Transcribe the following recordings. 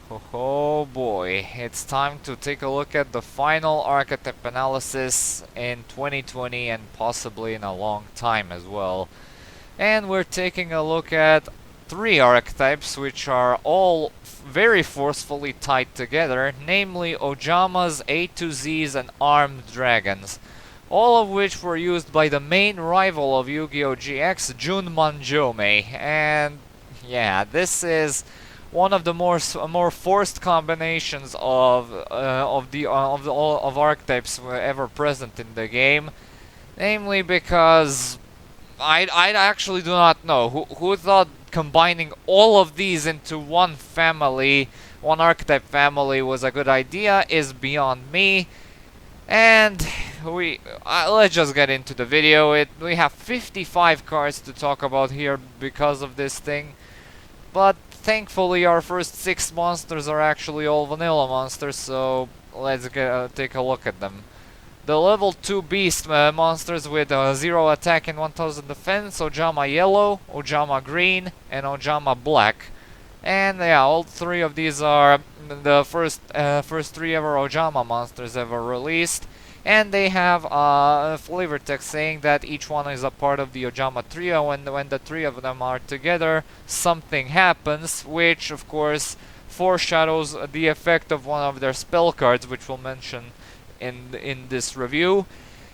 Oh boy, it's time to take a look at the final archetype analysis in 2020 and possibly in a long time as well. And we're taking a look at three archetypes which are all very forcefully tied together, namely Ojamas, A to Zs, and armed dragons. All of which were used by the main rival of Yu-Gi-Oh! GX, Junman Jomei. And yeah, this is one of the more forced combinations of archetypes ever present in the game. Namely because I actually do not know who thought combining all of these into one family, one archetype family, was a good idea is beyond me. And let's just get into the video. We have 55 cards to talk about here because of this thing. But thankfully our first 6 monsters are actually all vanilla monsters, so let's take a look at them. The level 2 beast monsters with 0 attack and 1000 defense, Ojama Yellow, Ojama Green, and Ojama Black. And yeah, all three of these are the first 3 ever Ojama monsters ever released. And they have a flavor text saying that each one is a part of the Ojama trio, and when the 3 of them are together, something happens, which of course foreshadows the effect of one of their spell cards, which we'll mention in this review.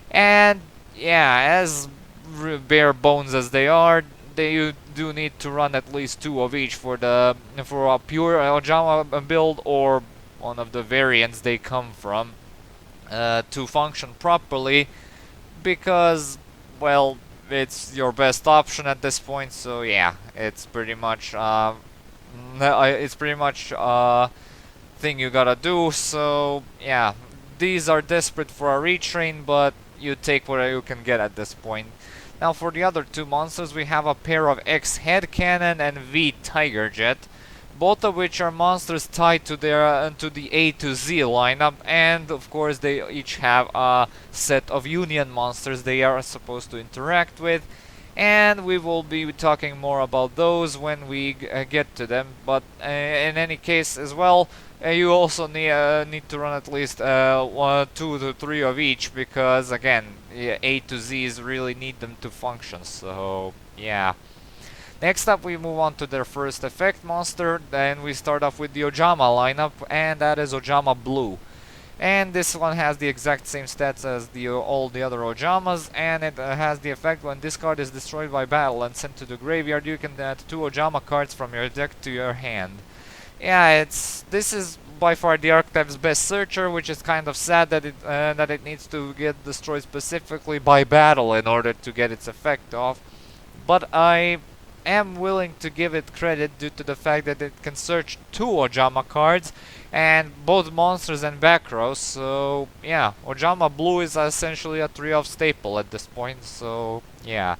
And yeah, as bare bones as they are, you do need to run at least 2 of each for a pure Ojama build or one of the variants they come from to function properly, because, well, it's your best option at this point. So yeah, it's pretty much thing you gotta do. So yeah, these are desperate for a retrain, but you take what you can get at this point. Now for the other 2 monsters, we have a pair of X Head Cannon and V Tiger Jet, both of which are monsters tied to the A to Z lineup, and of course they each have a set of union monsters they are supposed to interact with, and we will be talking more about those when we get to them. But in any case as well, you also need to run at least 2 to 3 of each, because again, A to Z's really need them to function. So yeah. Next up, we move on to their first effect monster, and we start off with the Ojama lineup, and that is Ojama Blue. And this one has the exact same stats as all the other Ojamas, and it has the effect: when this card is destroyed by battle and sent to the graveyard, you can add 2 Ojama cards from your deck to your hand. Yeah, this is by far the archetype's best searcher, which is kind of sad that it needs to get destroyed specifically by battle in order to get its effect off. But I am willing to give it credit due to the fact that it can search 2 Ojama cards, and both monsters and back rows. So yeah, Ojama Blue is essentially a 3-of staple at this point. So yeah.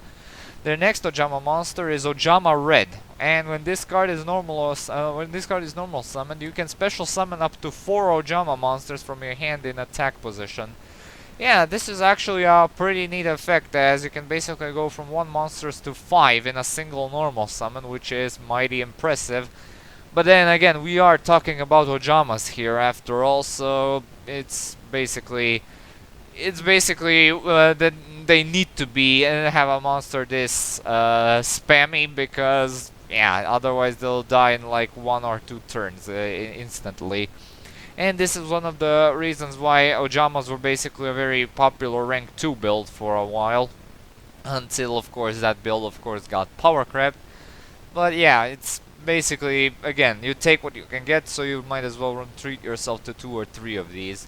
Their next Ojama monster is Ojama Red, and when this card is normal summoned, you can special summon up to 4 Ojama monsters from your hand in attack position. Yeah, this is actually a pretty neat effect, as you can basically go from 1 monsters to 5 in a single normal summon, which is mighty impressive. But then again, we are talking about Ojamas here after all, so it's basically that they need to be and have a monster this spammy, because yeah, otherwise they'll die in like 1 or 2 turns instantly. And this is one of the reasons why Ojamas were basically a very popular rank 2 build for a while, until of course that build got power crept. But yeah, it's basically, again, you take what you can get, so you might as well treat yourself to 2 or 3 of these.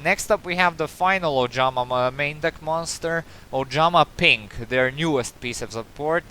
Next up, we have the final Ojama main deck monster, Ojama Pink, their newest piece of support.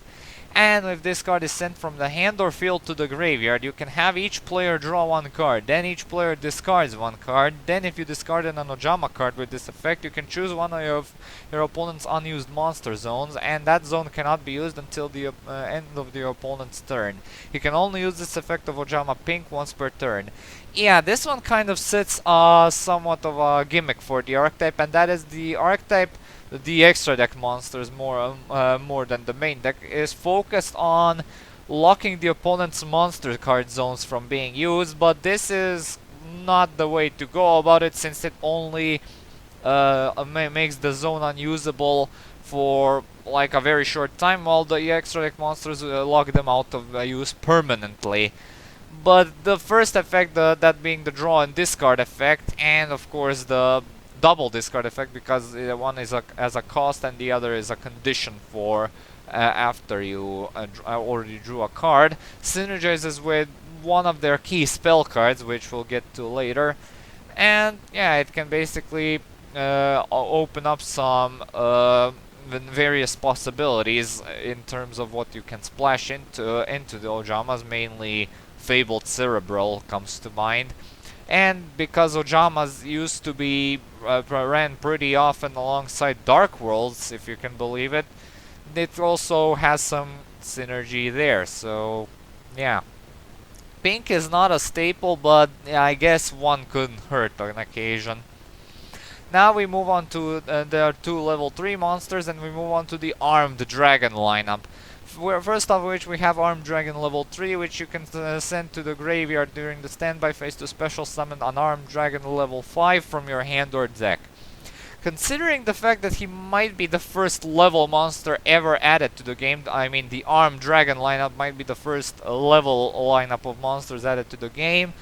And if this card is sent from the hand or field to the graveyard, you can have each player draw 1 card, then each player discards 1 card, then if you discarded an Ojama card with this effect, you can choose one of your opponent's unused monster zones, and that zone cannot be used until the end of the opponent's turn. You can only use this effect of Ojama Pink once per turn. Yeah, this one kind of sets somewhat of a gimmick for the archetype, and that is the archetype. The extra deck monsters more than the main deck is focused on locking the opponent's monster card zones from being used, but this is not the way to go about it, since it only makes the zone unusable for like a very short time, while the extra deck monsters lock them out of use permanently. But the first effect, that being the draw and discard effect, and of course the double discard effect, because one is as a cost and the other is a condition for after you already drew a card, synergizes with one of their key spell cards, which we'll get to later. And yeah, it can basically open up some various possibilities in terms of what you can splash into the Ojamas. Mainly Fabled Cerebral comes to mind. And because Ojamas used to be ran pretty often alongside Dark Worlds, if you can believe it, it also has some synergy there. So yeah, pink is not a staple, but yeah, I guess one couldn't hurt on occasion. Now we move on to there are 2 level 3 monsters, and we move on to the Armed Dragon lineup. First of which we have Armed Dragon level 3, which you can send to the graveyard during the standby phase to special summon an Armed Dragon level 5 from your hand or deck. Considering the fact that he might be the first level monster ever added to the game, I mean the Armed Dragon lineup might be the first level lineup of monsters added to the game,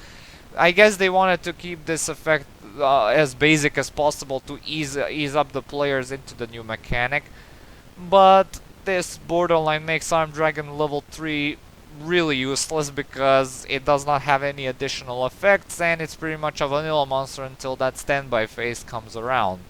I guess they wanted to keep this effect as basic as possible to ease up the players into the new mechanic. But this borderline makes Armed Dragon level 3 really useless, because it does not have any additional effects, and it's pretty much a vanilla monster until that standby phase comes around.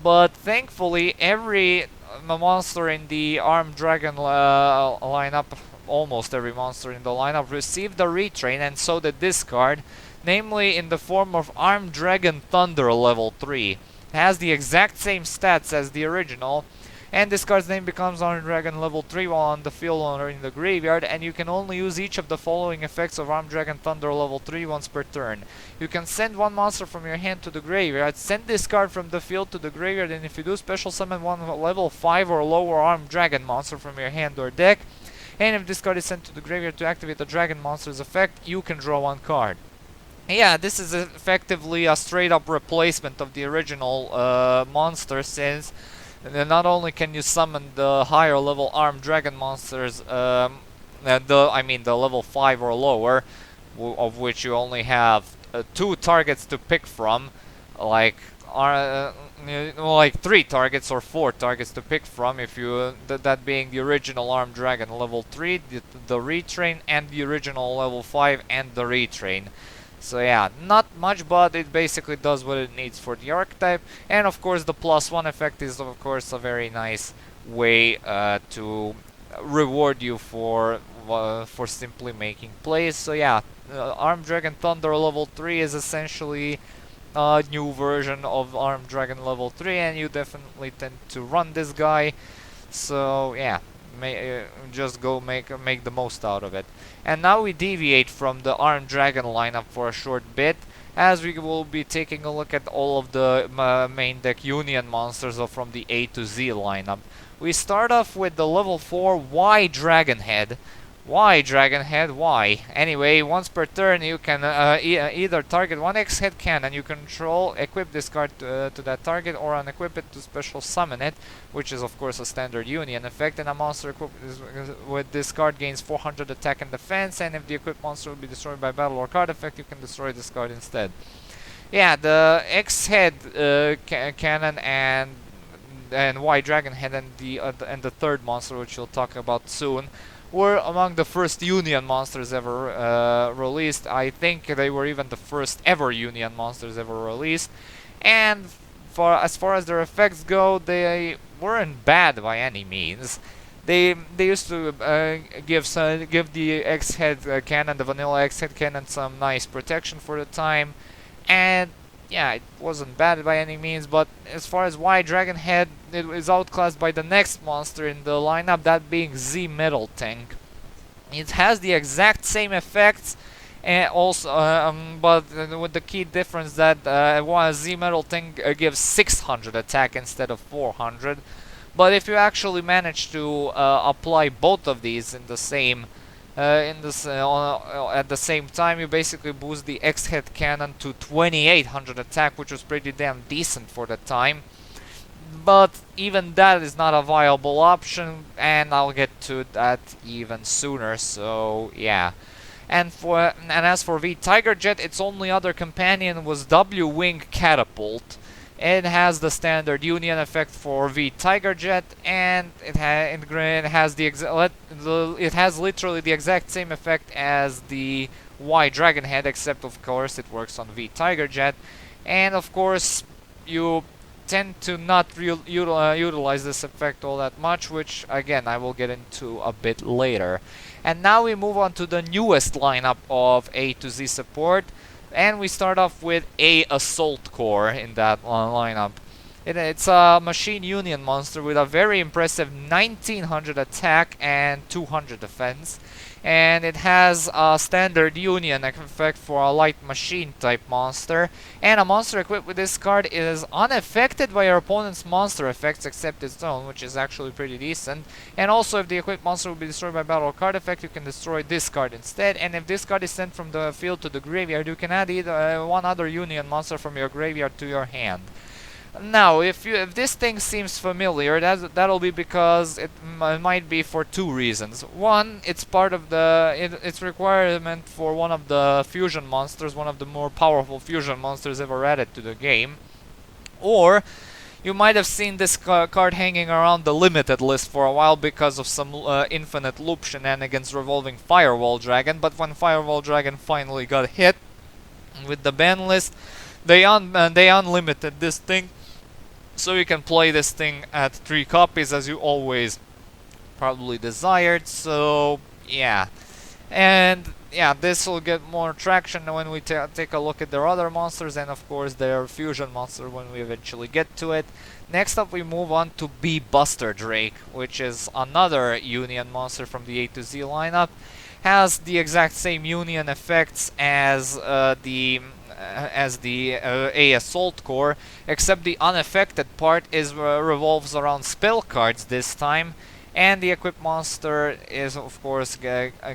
But thankfully, every monster in the Armed Dragon lineup, almost every monster in the lineup, received a retrain, and so did this card, namely in the form of Armed Dragon Thunder level 3. It has the exact same stats as the original, and this card's name becomes Armed Dragon level 3 while on the field or in the graveyard, and you can only use each of the following effects of Armed Dragon Thunder level 3 once per turn. You can send one monster from your hand to the graveyard, send this card from the field to the graveyard, and if you do, special summon one level 5 or lower Armed Dragon monster from your hand or deck, and if this card is sent to the graveyard to activate the Dragon monster's effect, you can draw one card. Yeah, this is effectively a straight up replacement of the original monster, since not only can you summon the higher level Armed Dragon monsters, I mean the level 5 or lower, of which you only have 2 targets to pick from, like 3 targets or 4 targets to pick from, if you that being the original Armed Dragon level 3, the retrain, and the original level 5 and the retrain. So yeah, not much, but it basically does what it needs for the archetype. And of course the +1 effect is of course a very nice way to reward you for simply making plays. So yeah, Armed Dragon Thunder level 3 is essentially a new version of Armed Dragon level 3, and you definitely tend to run this guy. So yeah, just go make the most out of it. And now we deviate from the Armed Dragon lineup for a short bit, as we will be taking a look at all of the main deck Union monsters from the A to Z lineup. We start off with the level 4 Y Dragonhead. Why Dragonhead? Why? Anyway, once per turn you can either target one X-Head cannon you control, equip this card to that target, or unequip it to special summon it, which is of course a standard Union effect, and a monster equipped with this card gains 400 attack and defense, and if the equipped monster will be destroyed by battle or card effect, you can destroy this card instead. Yeah, the X-Head cannon and Y Dragonhead and the third monster, which we'll talk about soon, were among the first Union monsters ever released. I think they were even the first ever Union monsters ever released. And as far as their effects go, they weren't bad by any means. They used to give the X-Head cannon, the vanilla X-Head cannon, some nice protection for the time, and yeah, it wasn't bad by any means. But as far as Y Dragonhead, it is outclassed by the next monster in the lineup, that being Z Metal Tank. It has the exact same effects, and also, but with the key difference that Z Metal Tank gives 600 attack instead of 400. But if you actually manage to apply both of these in the same At the same time, you basically boost the X-Head cannon to 2800 attack, which was pretty damn decent for the time. But even that is not a viable option, and I'll get to that even sooner. So yeah. And as for V Tiger Jet, its only other companion was W.WING Catapult. It has the standard Union effect for V Tiger Jet, and it has it has literally the exact same effect as the Y Dragon Head, except of course it works on V Tiger Jet. And of course, you tend to not utilize this effect all that much, which again I will get into a bit later. And now we move on to the newest lineup of A to Z support, and we start off with a Assault Corps in that lineup. It's a Machine Union monster with a very impressive 1900 attack and 200 defense. And it has a standard Union effect for a light machine type monster. And a monster equipped with this card is unaffected by your opponent's monster effects except its own, which is actually pretty decent. And also, if the equipped monster will be destroyed by battle or card effect, you can destroy this card instead. And if this card is sent from the field to the graveyard, you can add either one other Union monster from your graveyard to your hand. Now, if this thing seems familiar, that'll be because it might be for two reasons. One, it's part of its requirement for one of the fusion monsters, one of the more powerful fusion monsters ever added to the game. Or, you might have seen this card hanging around the limited list for a while because of some infinite loop shenanigans revolving Firewall Dragon, but when Firewall Dragon finally got hit with the ban list, they unlimited this thing. So you can play this thing at 3 copies as you always probably desired. So yeah, and yeah, this will get more traction when we take a look at their other monsters, and of course their fusion monster when we eventually get to it. Next up we move on to B Buster Drake, which is another Union monster from the A to Z lineup. Has the exact same Union effects as the A Assault Corps, except the unaffected part revolves around spell cards this time, and the equipped monster is of course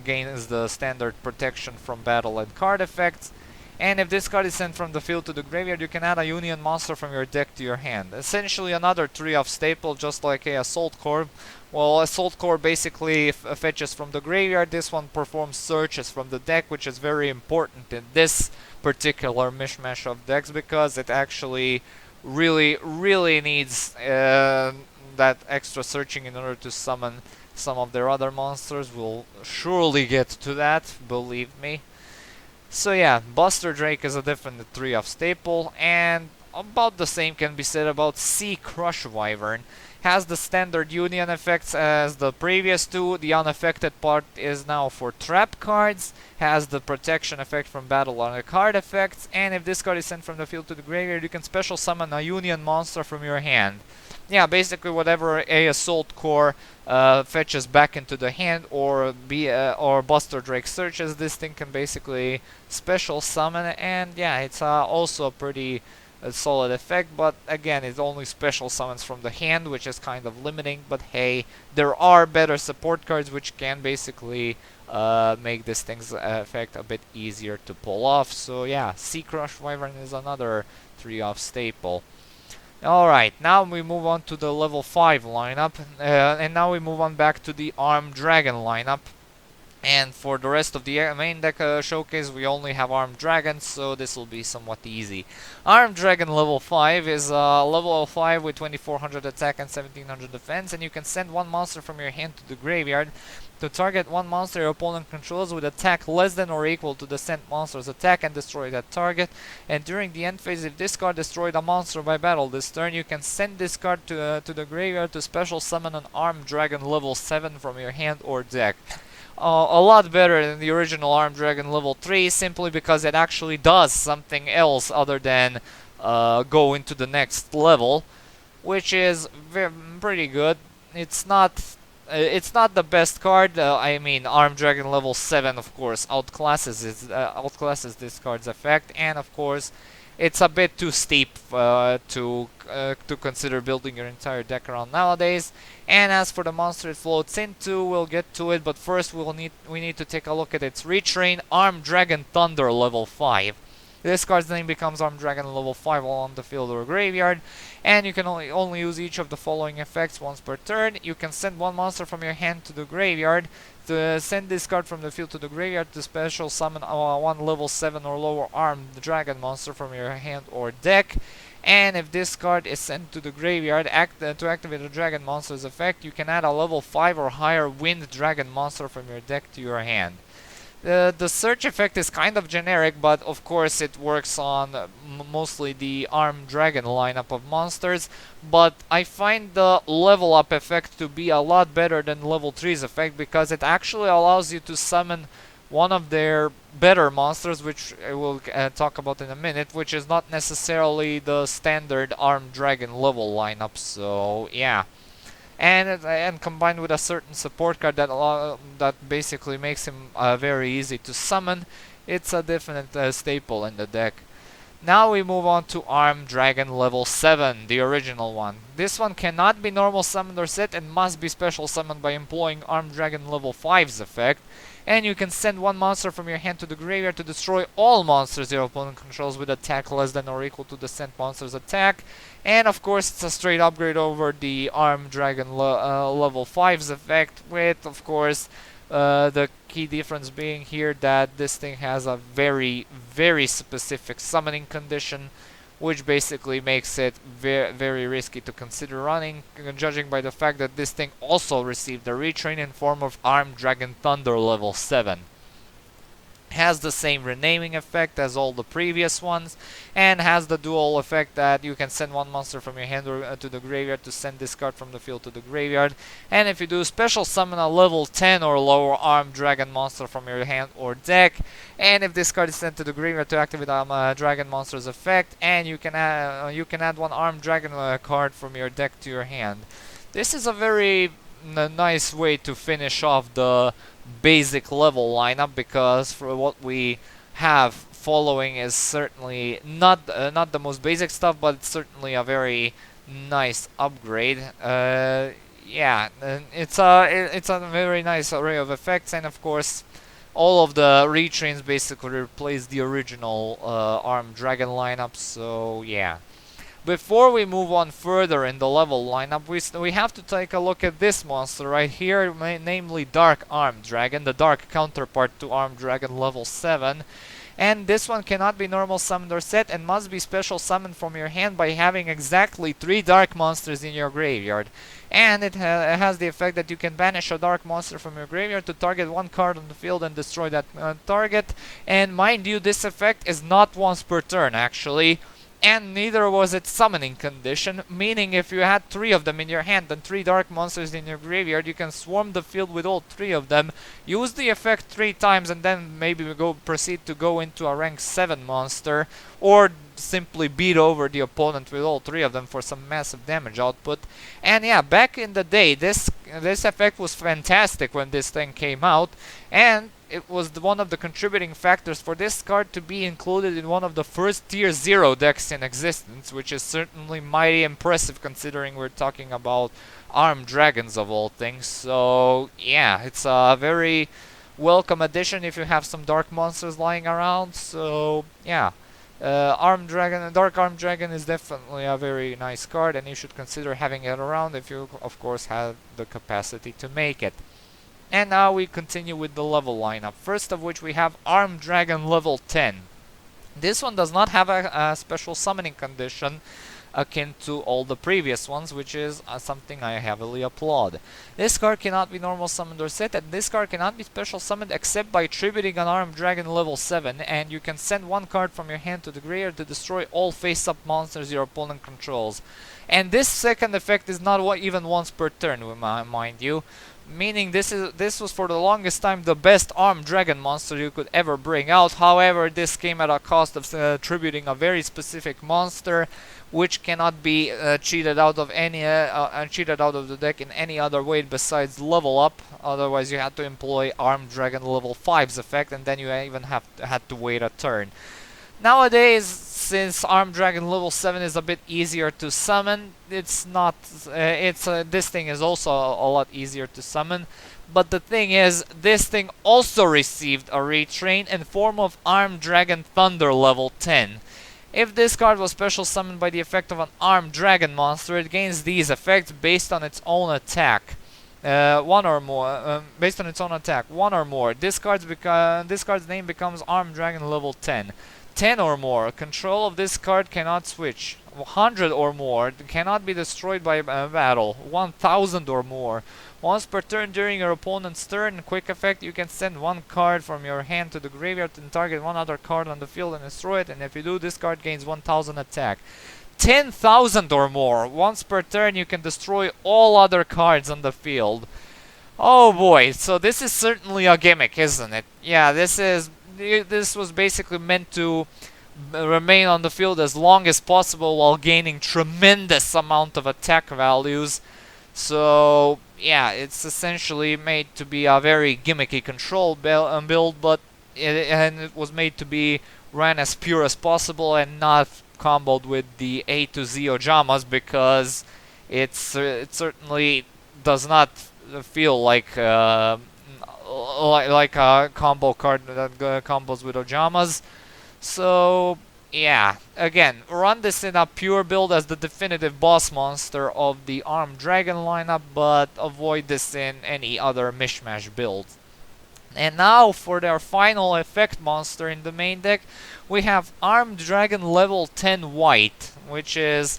gains the standard protection from battle and card effects. And if this card is sent from the field to the graveyard, you can add a Union monster from your deck to your hand. Essentially another 3-off staple, just like a Assault Corps. Well, Assault Corps basically fetches from the graveyard. This one performs searches from the deck, which is very important in this particular mishmash of decks, because it actually really needs that extra searching in order to summon some of their other monsters. We'll surely get to that, believe me. So yeah, Buster Drake is a definite 3-off staple, and about the same can be said about C Crush Wyvern. Has the standard Union effects as the previous two. The unaffected part is now for trap cards. Has the protection effect from battle on the card effects, and if this card is sent from the field to the graveyard, you can special summon a Union monster from your hand. Yeah, basically whatever A Assault Corps fetches back into the hand, or Buster Drake searches, this thing can basically special summon, and yeah, it's also a pretty solid effect, but again, it only special summons from the hand, which is kind of limiting. But hey, there are better support cards which can basically make this thing's effect a bit easier to pull off. So yeah, C Crush Wyvern is another 3-off staple. Alright, now we move on to the level 5 lineup, and now we move on back to the Armed Dragon lineup. And for the rest of the main deck showcase, we only have Armed Dragons, so this will be somewhat easy. Armed Dragon level 5 is level 5 with 2400 attack and 1700 defense, and you can send one monster from your hand to the graveyard to target one monster your opponent controls with attack less than or equal to the sent monster's attack and destroy that target. And during the end phase, if this card destroyed a monster by battle this turn, you can send this card to the graveyard to special summon an Armed Dragon level 7 from your hand or deck. A lot better than the original Armed Dragon level 3, simply because it actually does something else other than go into the next level, which is pretty good. It's not it's not the best card. I mean, Armed Dragon level 7, of course, outclasses this card's effect, and of course, it's a bit too steep to consider building your entire deck around nowadays. And as for the monster it floats into, we'll get to it, but first we need to take a look at its retrain, Armed Dragon Thunder level 5. This card's name becomes Armed Dragon level 5 while on the field or graveyard, and you can only use each of the following effects once per turn. You can send one monster from your hand to the graveyard. To send this card from the field to the graveyard, to special summon one level 7 or lower Armed Dragon monster from your hand or deck. And if this card is sent to the graveyard, to activate a dragon monster's effect, you can add a level 5 or higher Wind Dragon monster from your deck to your hand. The search effect is kind of generic, but of course it works on mostly the Armed Dragon lineup of monsters, but I find the level up effect to be a lot better than level 3's effect, because it actually allows you to summon one of their better monsters, which I will talk about in a minute, which is not necessarily the standard Armed Dragon level lineup, so yeah. And combined with a certain support card that basically makes him very easy to summon, it's a definite staple in the deck. Now we move on to Armed Dragon level 7, the original one. This one cannot be normal summoned or set and must be special summoned by employing Armed Dragon level 5's effect. And you can send one monster from your hand to the graveyard to destroy all monsters your opponent controls with attack less than or equal to the sent monster's attack. And of course it's a straight upgrade over the Armed Dragon level 5's effect, with of course the key difference being here that this thing has a very, very specific summoning condition, which basically makes it very risky to consider running, judging by the fact that this thing also received a retrain in form of Armed Dragon Thunder level 7. Has the same renaming effect as all the previous ones, and has the dual effect that you can send one monster from your hand to the graveyard to send this card from the field to the graveyard. And if you do special summon a level 10 or lower Armed Dragon monster from your hand or deck, and if this card is sent to the graveyard to activate a dragon monster's effect, and you can add one Armed Dragon card from your deck to your hand. This is a very nice way to finish off the basic level lineup, because for what we have following is certainly not the most basic stuff, but it's certainly a very nice upgrade. Yeah, it's a very nice array of effects, and of course all of the retrains basically replace the original Armed Dragon lineup, so yeah. Before we move on further in the level lineup, we have to take a look at this monster right here, namely Dark Armed Dragon, the dark counterpart to Armed Dragon level 7. And this one cannot be normal summoned or set and must be special summoned from your hand by having exactly 3 dark monsters in your graveyard. And it has the effect that you can banish a dark monster from your graveyard to target one card on the field and destroy that target. And mind you, this effect is not once per turn actually. And neither was its summoning condition, meaning if you had 3 of them in your hand and 3 dark monsters in your graveyard, you can swarm the field with all 3 of them, use the effect 3 times, and then maybe proceed to go into a rank 7 monster, or simply beat over the opponent with all 3 of them for some massive damage output. And yeah, back in the day, this effect was fantastic when this thing came out, and it was one of the contributing factors for this card to be included in one of the first tier 0 decks in existence, which is certainly mighty impressive considering we're talking about Armed Dragons of all things. So yeah, it's a very welcome addition if you have some dark monsters lying around. So yeah, Dark Armed Dragon is definitely a very nice card, and you should consider having it around if you of course have the capacity to make it. And now we continue with the level lineup, first of which we have Armed Dragon level 10. This one does not have a special summoning condition akin to all the previous ones, which is something I heavily applaud. This card cannot be normal summoned or set, and this card cannot be special summoned except by tributing an Armed Dragon level 7, and you can send one card from your hand to the graveyard to destroy all face-up monsters your opponent controls. And this second effect is not even once per turn, mind you, meaning this was for the longest time the best armed dragon monster you could ever bring out. However, this came at a cost of attributing a very specific monster which cannot be cheated out of the deck in any other way besides level up. Otherwise you had to employ armed dragon level 5's effect, and then you even had to wait a turn. Nowadays, since Armed Dragon level 7 is a bit easier to summon, this thing is also a lot easier to summon. But the thing is, this thing also received a retrain in form of Armed Dragon Thunder level 10. If this card was special summoned by the effect of an Armed Dragon monster, it gains these effects based on its own attack. One or more. Based on its own attack. One or more. This card's name becomes Armed Dragon level 10. 10 or more. Control of this card cannot switch. 100 or more. Cannot be destroyed by battle. 1000 or more. Once per turn during your opponent's turn, quick effect, you can send one card from your hand to the graveyard and target one other card on the field and destroy it, and if you do, this card gains 1000 attack. 10,000 or more. Once per turn, you can destroy all other cards on the field. Oh boy, so this is certainly a gimmick, isn't it? Yeah, this was basically meant to remain on the field as long as possible while gaining tremendous amount of attack values. So yeah, it's essentially made to be a very gimmicky control build, but it was made to be ran as pure as possible and not comboed with the A to Z OJAMAs, because it certainly does not feel like a combo card that combos with OJAMAs. So yeah, again, run this in a pure build as the definitive boss monster of the Armed Dragon lineup, but avoid this in any other mishmash build. And now for their final effect monster in the main deck, we have Armed Dragon level 10 white, which is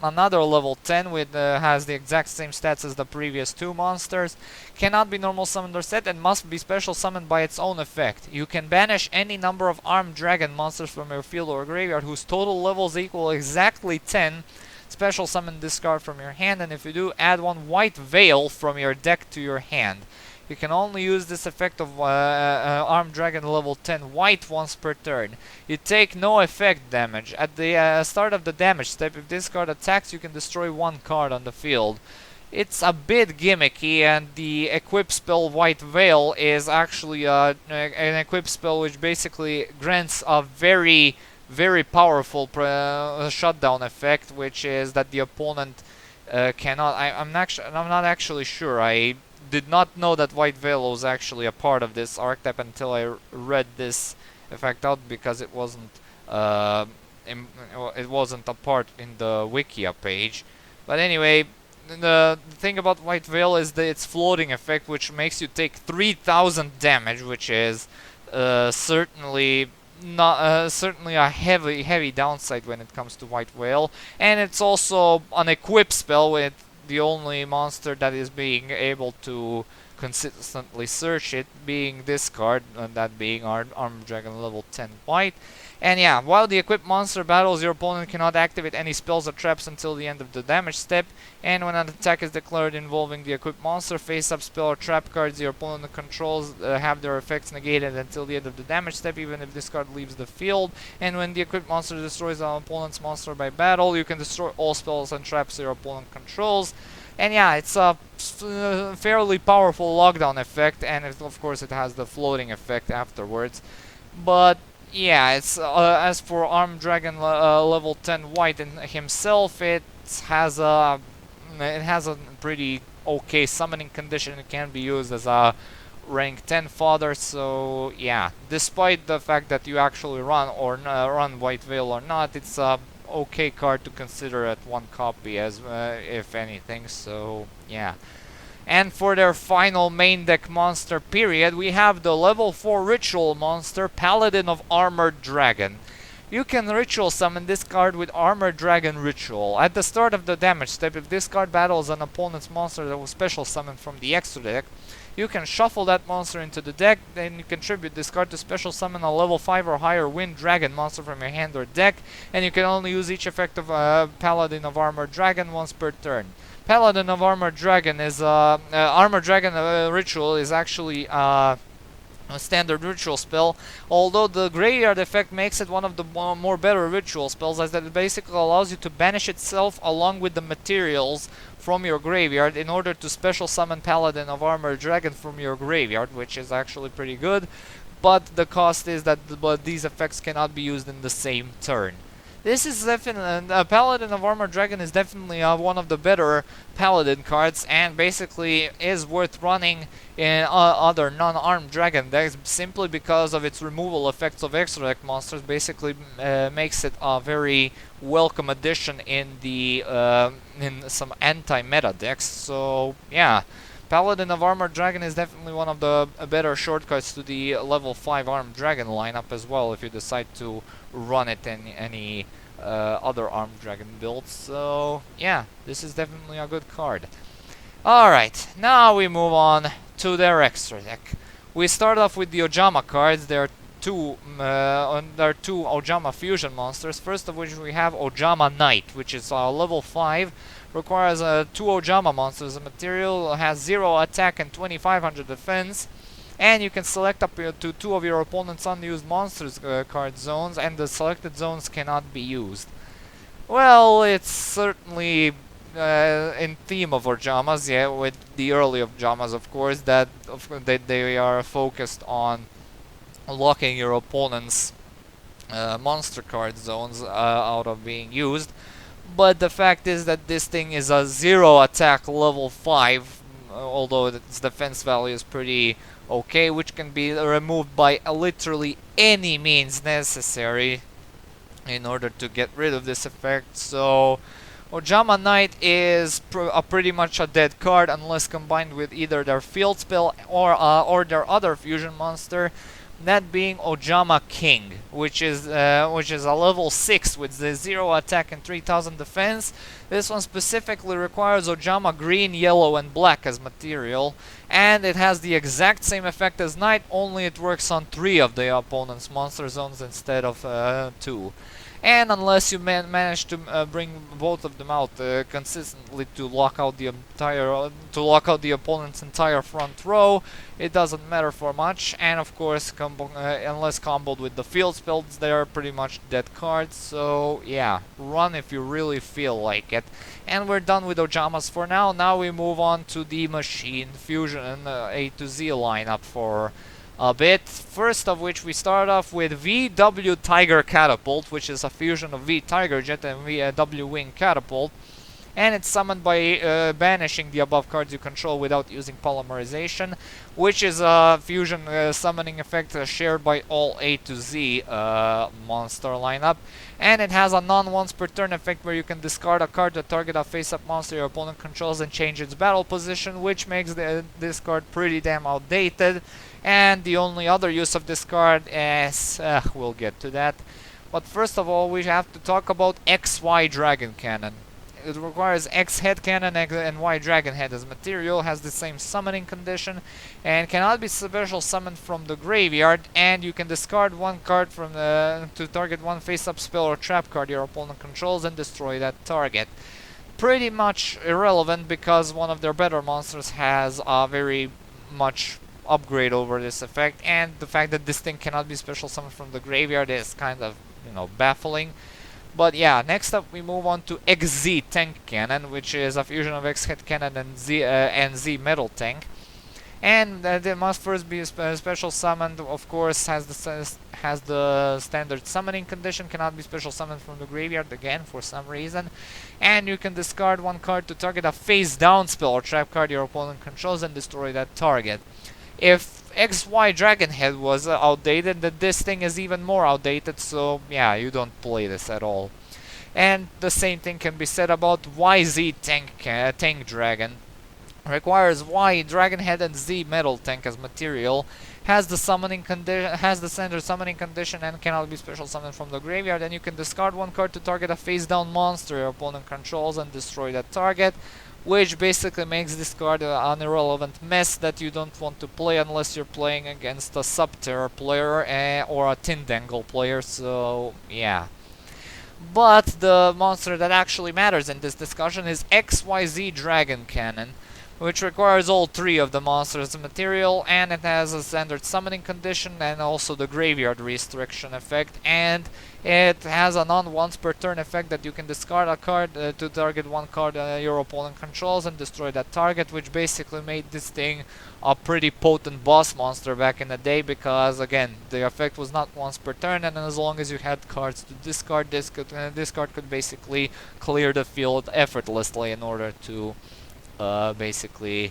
another level 10 with has the exact same stats as the previous two monsters. Cannot be normal summoned or set and must be special summoned by its own effect. You can banish any number of Armed Dragon monsters from your field or graveyard whose total levels equal exactly 10. Special summon this card from your hand, and if you do, add one white veil from your deck to your hand. You can only use this effect of Armed Dragon level 10 white once per turn. You take no effect damage. At the start of the damage step, if this card attacks, you can destroy one card on the field. It's a bit gimmicky, and the equip spell White Veil is actually an equip spell which basically grants a very, very powerful shutdown effect, which is that the opponent cannot. I'm not actually sure. I did not know that White Veil was actually a part of this archetype until I read this effect out, because it wasn't a part in the Wikia page. But anyway, the thing about White Veil is that its floating effect, which makes you take 3000 damage, which is certainly a heavy downside when it comes to White Veil, and it's also an equip spell with the only monster that is being able to consistently search it being this card, and that being our Armed Dragon level 10 white. And yeah, while the equipped monster battles, your opponent cannot activate any spells or traps until the end of the damage step, and when an attack is declared involving the equipped monster, face-up spell or trap cards your opponent controls have their effects negated until the end of the damage step, even if this card leaves the field. And when the equipped monster destroys an opponent's monster by battle, you can destroy all spells and traps your opponent controls. And yeah, it's a fairly powerful lockdown effect, and of course it has the floating effect afterwards. But yeah, it's as for Armed Dragon level 10 white in himself, it has a pretty okay summoning condition. It can be used as a rank 10 fodder. So yeah, despite the fact that you actually run White Veil or not, it's a okay card to consider at one copy as if anything. So yeah. And for their final main deck monster period, we have the level 4 ritual monster, Paladin of Armored Dragon. You can ritual summon this card with Armored Dragon Ritual. At the start of the damage step, if this card battles an opponent's monster that was special summoned from the extra deck, you can shuffle that monster into the deck, then you contribute this card to special summon a level 5 or higher Wind Dragon monster from your hand or deck, and you can only use each effect of Paladin of Armored Dragon once per turn. Paladin of Armored Dragon is Armored Dragon ritual is actually a standard ritual spell, although the graveyard effect makes it one of the more better ritual spells, as that it basically allows you to banish itself along with the materials from your graveyard in order to special summon Paladin of Armored Dragon from your graveyard, which is actually pretty good, but the cost is that these effects cannot be used in the same turn. This is definitely, Paladin of Armored Dragon is definitely one of the better Paladin cards, and basically is worth running in other non-armed dragon decks simply because of its removal effects of extra deck monsters. Basically makes it a very welcome addition in the in some anti-meta decks. So yeah, Paladin of Armored Dragon is definitely one of the better shortcuts to the level 5 armed dragon lineup as well, if you decide to run it in any other armed dragon builds. So yeah, this is definitely a good card. Alright, now we move on to their extra deck. We start off with the Ojama cards. There are two Ojama fusion monsters. First of which we have Ojama Knight, which is level 5. Requires 2 Ojama monsters. The material has 0 attack and 2500 defense. And you can select up to 2 of your opponent's unused monsters card zones, and the selected zones cannot be used. Well, it's certainly in theme of Ojamas, yeah, with the early Ojamas, of course, that they are focused on locking your opponent's monster card zones out of being used. But the fact is that this thing is a 0 attack level 5, although its defense value is pretty okay, which can be removed by literally any means necessary in order to get rid of this effect. So Ojama Knight is pretty much a dead card unless combined with either their field spell or their other fusion monster, that being Ojama King, which is a level 6 with the 0 attack and 3000 defense. This one specifically requires Ojama green, yellow, and black as material, and it has the exact same effect as Knight, only it works on 3 of the opponent's monster zones instead of 2. And unless you manage to bring both of them out consistently to lock out the opponent's entire front row, it doesn't matter for much. And of course, unless comboed with the field spells, they are pretty much dead cards. So yeah, run if you really feel like it. And we're done with Ojamas for now. Now we move on to the Machine Fusion A to Z lineup for a bit. First of which we start off with VW Tiger Catapult, which is a fusion of V Tiger Jet and W.WING Catapult, and it's summoned by banishing the above cards you control without using polymerization, which is a fusion summoning effect shared by all A to Z monster lineup. And it has a non-once per turn effect where you can discard a card to target a face-up monster your opponent controls and change its battle position, which makes this card pretty damn outdated. And the only other use of this card is, we'll get to that. But first of all, we have to talk about XY Dragon Cannon. It requires X Head Cannon and Y Dragon Head as material, has the same summoning condition, and cannot be special summoned from the graveyard, and you can discard 1 card from to target 1 face-up spell or trap card your opponent controls and destroy that target. Pretty much irrelevant because one of their better monsters has a very much upgrade over this effect, and the fact that this thing cannot be special summoned from the graveyard is kind of, baffling. But yeah, next up we move on to XZ Tank Cannon, which is a fusion of X Head Cannon and Z Metal Tank. And they must first be special summoned, of course, has the standard summoning condition, cannot be special summoned from the graveyard again for some reason. And you can discard 1 card to target a face down spell or trap card your opponent controls and destroy that target. If XY Dragon Head was outdated, then this thing is even more outdated, so yeah, you don't play this at all. And the same thing can be said about YZ Tank Dragon. Requires Y Dragon Head and Z Metal Tank as material, has the standard summoning condition and cannot be special summoned from the graveyard, and you can discard 1 card to target a face down monster your opponent controls and destroy that target, which basically makes this card an irrelevant mess that you don't want to play unless you're playing against a Subterror player or a Tindangle player, so yeah. But the monster that actually matters in this discussion is XYZ-DRAGON Cannon, which requires all three of the monsters' material, and it has a standard summoning condition and also the graveyard restriction effect, and it has a non-once per turn effect that you can discard a card to target one card your opponent controls and destroy that target, which basically made this thing a pretty potent boss monster back in the day, because again, the effect was not once per turn, and as long as you had cards to discard, this card could basically clear the field effortlessly in order to basically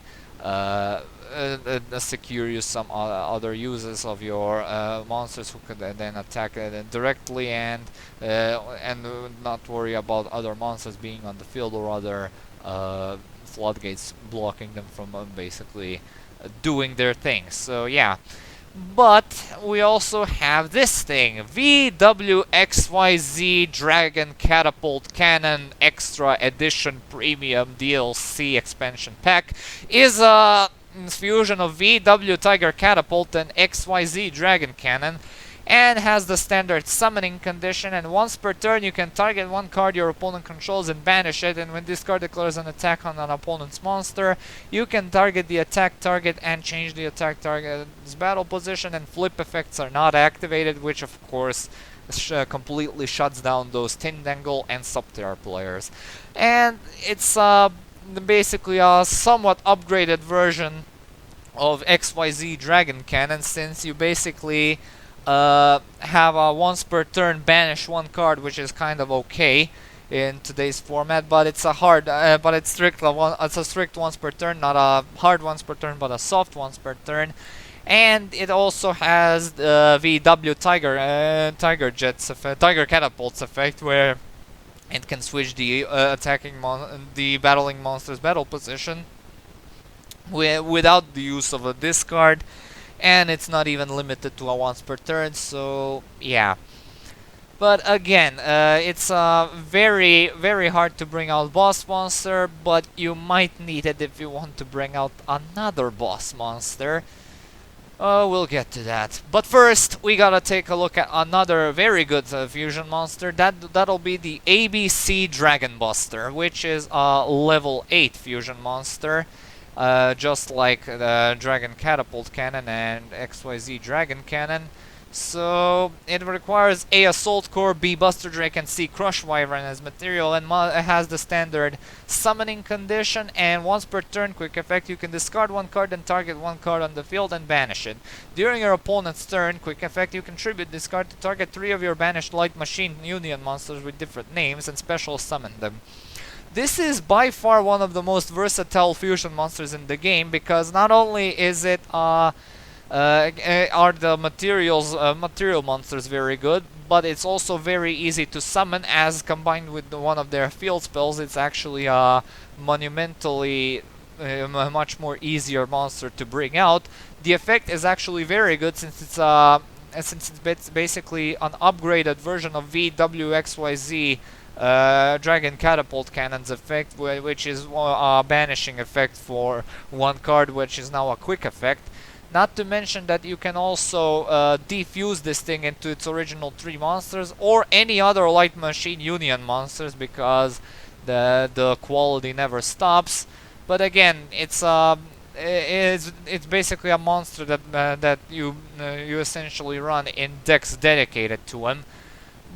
secure you some other uses of your monsters who could then attack directly, and not worry about other monsters being on the field or other floodgates blocking them from basically doing their thing. So yeah. But we also have this thing, WXYZ-DRAGON Catapult Cannon Extra Edition Premium DLC Expansion Pack is a fusion of VW Tiger Catapult and XYZ-DRAGON Cannon, and has the standard summoning condition, and once per turn you can target one card your opponent controls and banish it, and when this card declares an attack on an opponent's monster, you can target the attack target and change the attack target's battle position, and flip effects are not activated, which of course completely shuts down those Tindangle and Subterra players. And it's basically a somewhat upgraded version of XYZ-DRAGON Cannon, since you basically have a once per turn banish one card, which is kind of okay in today's format, but it's a hard, it's a strict once per turn, not a hard once per turn, but a soft once per turn. And it also has the VW Tiger Jets effect, Tiger Catapults effect, where it can switch the the battling monster's battle position without the use of a discard. And it's not even limited to a once per turn, so yeah. But again, it's very, very hard to bring out boss monster, but you might need it if you want to bring out another boss monster. We'll get to that. But first, we gotta take a look at another very good fusion monster. That'll be the ABC Dragon Buster, which is a level 8 fusion monster. Just like the Dragon Catapult Cannon and XYZ-DRAGON Cannon. So it requires A. Assault Core, B. Buster Drake, and C. Crush Wyvern as material, and it has the standard summoning condition, and once per turn quick effect you can discard one card and target one card on the field and banish it. During your opponent's turn, quick effect, you contribute this card to target 3 of your banished Light Machine Union monsters with different names and special summon them. This is by far one of the most versatile fusion monsters in the game, because not only is it are the material monsters very good, but it's also very easy to summon, as combined with one of their field spells, it's actually a monumentally much more easier monster to bring out. The effect is actually very good, since it's basically an upgraded version of VWXYZ Dragon Catapult Cannon's effect, which is a banishing effect for one card, which is now a quick effect. Not to mention that you can also defuse this thing into its original 3 monsters, or any other Light Machine Union monsters, because the quality never stops. But again, it's basically a monster that you essentially run in decks dedicated to him.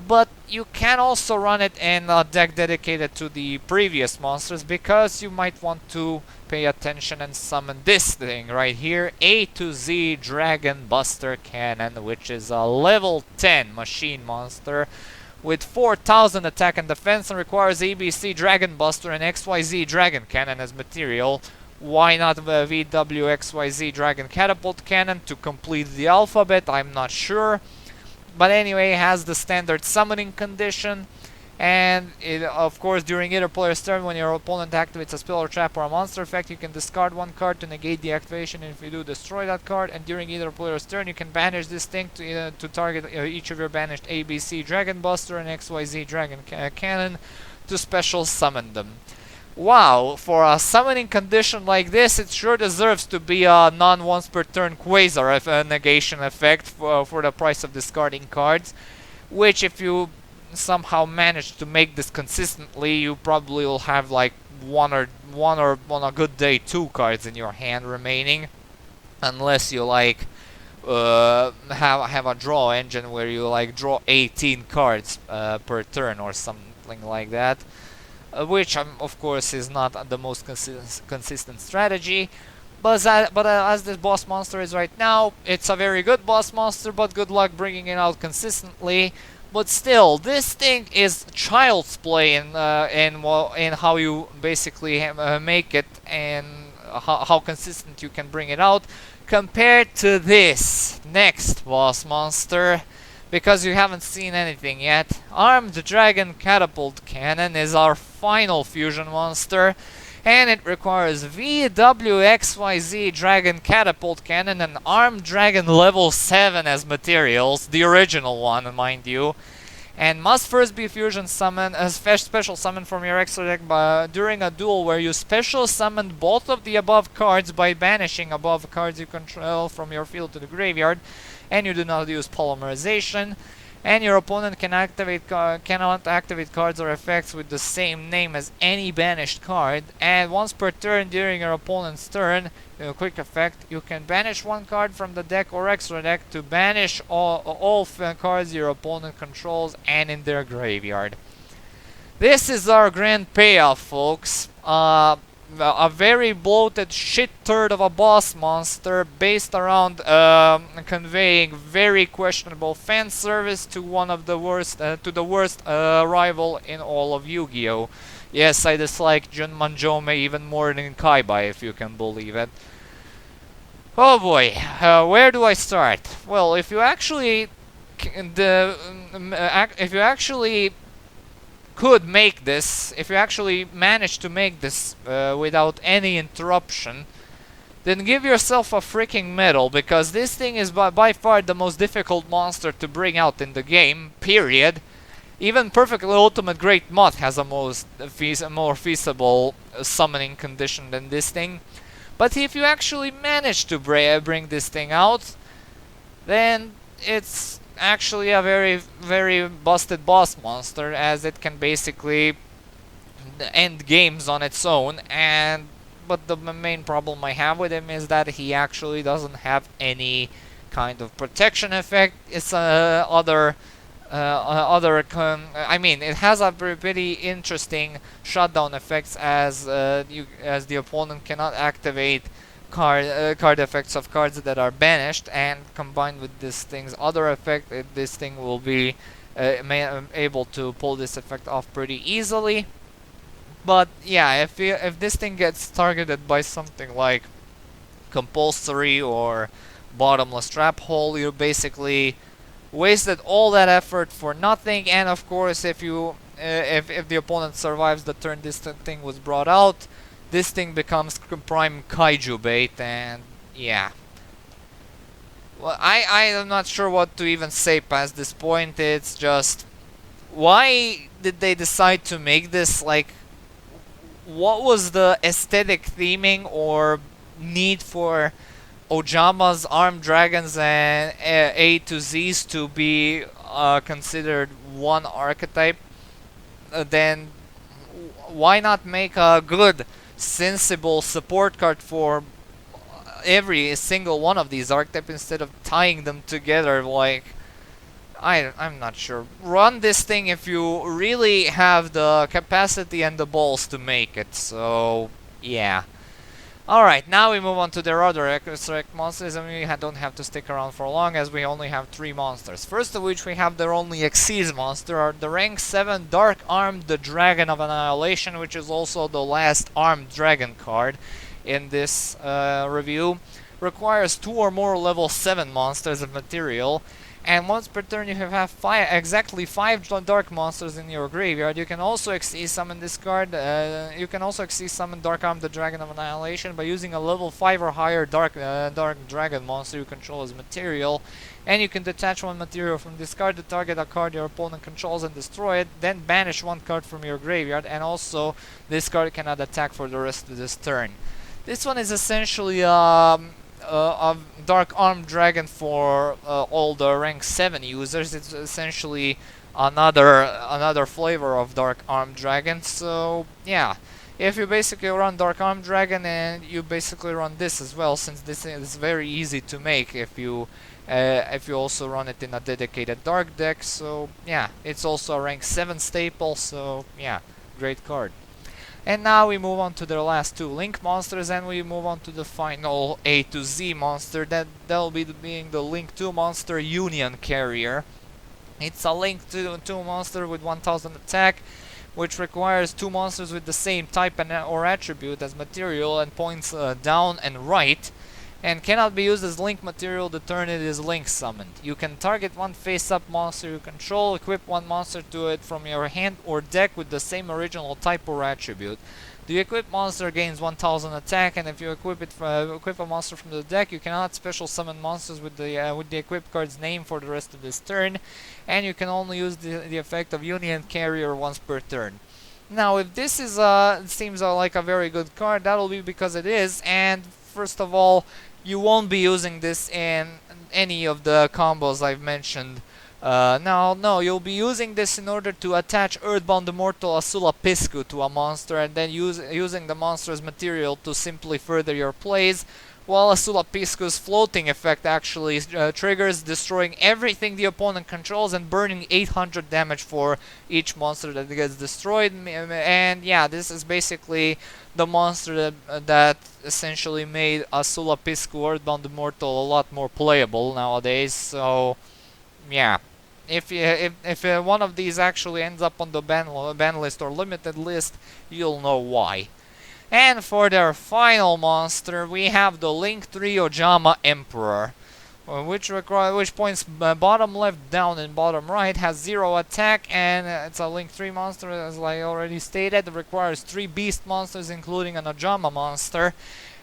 But you can also run it in a deck dedicated to the previous monsters, because you might want to pay attention and summon this thing right here, A to Z Dragon Buster Cannon, which is a level 10 machine monster with 4000 attack and defense, and requires ABC Dragon Buster and XYZ-DRAGON Cannon as material. Why not the VWXYZ-DRAGON Catapult Cannon to complete the alphabet? I'm not sure. But anyway, it has the standard summoning condition, and of course during either player's turn, when your opponent activates a spell or trap or a monster effect, you can discard one card to negate the activation, and if you do, destroy that card. And during either player's turn, you can banish this thing to target each of your banished ABC Dragon Buster and XYZ-DRAGON Cannon to special summon them. Wow, for a summoning condition like this, it sure deserves to be a non-once per turn Quasar negation effect for the price of discarding cards. Which, if you somehow manage to make this consistently, you probably will have like one or on a good day 2 cards in your hand remaining, unless you like have a draw engine where you like draw 18 cards per turn or something like that, which of course is not the most consistent strategy. But as this boss monster is right now, it's a very good boss monster, but good luck bringing it out consistently. But still, this thing is child's play in how you basically make it and how consistent you can bring it out, compared to this next boss monster, because you haven't seen anything yet. Armed Dragon Catapult Cannon is our final fusion monster, and it requires W.WING Catapult Cannon and Armed Dragon level 7 as materials, the original one, mind you, and must first be fusion summoned as special summon from your extra deck during a duel where you special summon both of the above cards by banishing above cards you control from your field to the graveyard, and you do not use polymerization. And your opponent cannot activate cards or effects with the same name as any banished card. And once per turn during your opponent's turn, quick effect, you can banish 1 card from the deck or extra deck to banish all cards your opponent controls and in their graveyard. This is our grand payoff, folks. A very bloated shit turd of a boss monster based around conveying very questionable fan service to one of the worst, to the worst rival in all of Yu-Gi-Oh! Yes, I dislike Jun Manjome even more than Kaiba, if you can believe it. Oh boy, where do I start? Well, if you actually could make this, if you actually manage to make this without any interruption, then give yourself a freaking medal, because this thing is by far the most difficult monster to bring out in the game, period. Even Perfectly Ultimate Great Moth has a more feasible summoning condition than this thing. But if you actually manage to bring this thing out, then it's actually a very busted boss monster, as it can basically end games on its own. But the main problem I have with him is that he actually doesn't have any kind of protection effect. It's I mean, it has a pretty interesting shutdown effects, as the opponent cannot activate card effects of cards that are banished, and combined with this thing's other effect, this thing will be able to pull this effect off pretty easily. But yeah, if this thing gets targeted by something like compulsory or bottomless trap hole, you basically wasted all that effort for nothing. And of course, if the opponent survives the turn this thing was brought out, this thing becomes prime kaiju bait. And yeah, well, I am not sure what to even say past this point. It's just, why did they decide to make this? Like, what was the aesthetic theming or need for OJAMA's Armed Dragons and A to Z's to be considered one archetype? Then why not make a good, sensible support card for every single one of these archetypes instead of tying them together? Like, I'm not sure. Run this thing if you really have the capacity and the balls to make it. So yeah. Alright, now we move on to their other extract monsters, and we don't have to stick around for long, as we only have 3 monsters. First of which we have their only Xyz monster, or the rank 7 Dark Armed the Dragon of Annihilation, which is also the last Armed Dragon card in this review. Requires 2 or more level 7 monsters of material, and once per turn you have exactly 5 dark monsters in your graveyard. You can also Xyz summon this card. You can also Xyz summon Dark Arm the Dragon of Annihilation by using a level 5 or higher dark dragon monster you control as material. And you can detach 1 material from this card to target a card your opponent controls and destroy it. Then banish 1 card from your graveyard, and also this card cannot attack for the rest of this turn. This one is essentially a Dark Armed Dragon for all the rank 7 users. It's essentially another flavor of Dark Armed Dragon. So yeah, if you basically run Dark Armed Dragon, and you basically run this as well, since this is very easy to make if you also run it in a dedicated dark deck. So yeah, it's also a rank 7 staple, so yeah, great card. And now we move on to the last two Link monsters, and we move on to the final A to Z monster. That'll be being the Link 2 monster, Union Carrier. It's a Link 2 monster with 1000 attack, which requires two monsters with the same type and or attribute as material and points down and right, and cannot be used as Link material the turn it is Link summoned. You can target one face-up monster you control, equip one monster to it from your hand or deck with the same original type or attribute. The equipped monster gains 1000 attack, and if you equip a monster from the deck, you cannot special summon monsters with the equipped card's name for the rest of this turn, and you can only use the effect of Union Carrier once per turn. Now, if this is seems like a very good card, that'll be because it is. And first of all, you won't be using this in any of the combos I've mentioned. No, you'll be using this in order to attach Earthbound Immortal Asula Piscu to a monster, and then using the monster's material to simply further your plays, while Asula Piscu's floating effect actually triggers, destroying everything the opponent controls and burning 800 damage for each monster that gets destroyed. And yeah, this is basically the monster that essentially made Asula Piscu Earthbound Immortal a lot more playable nowadays. So yeah, if one of these actually ends up on the ban list or limited list, you'll know why. And for their final monster, we have the Link 3 OJAMA Emperor, which points bottom left down and bottom right, has 0 attack, and it's a Link 3 monster, as I already stated. It requires 3 beast monsters, including an OJAMA monster.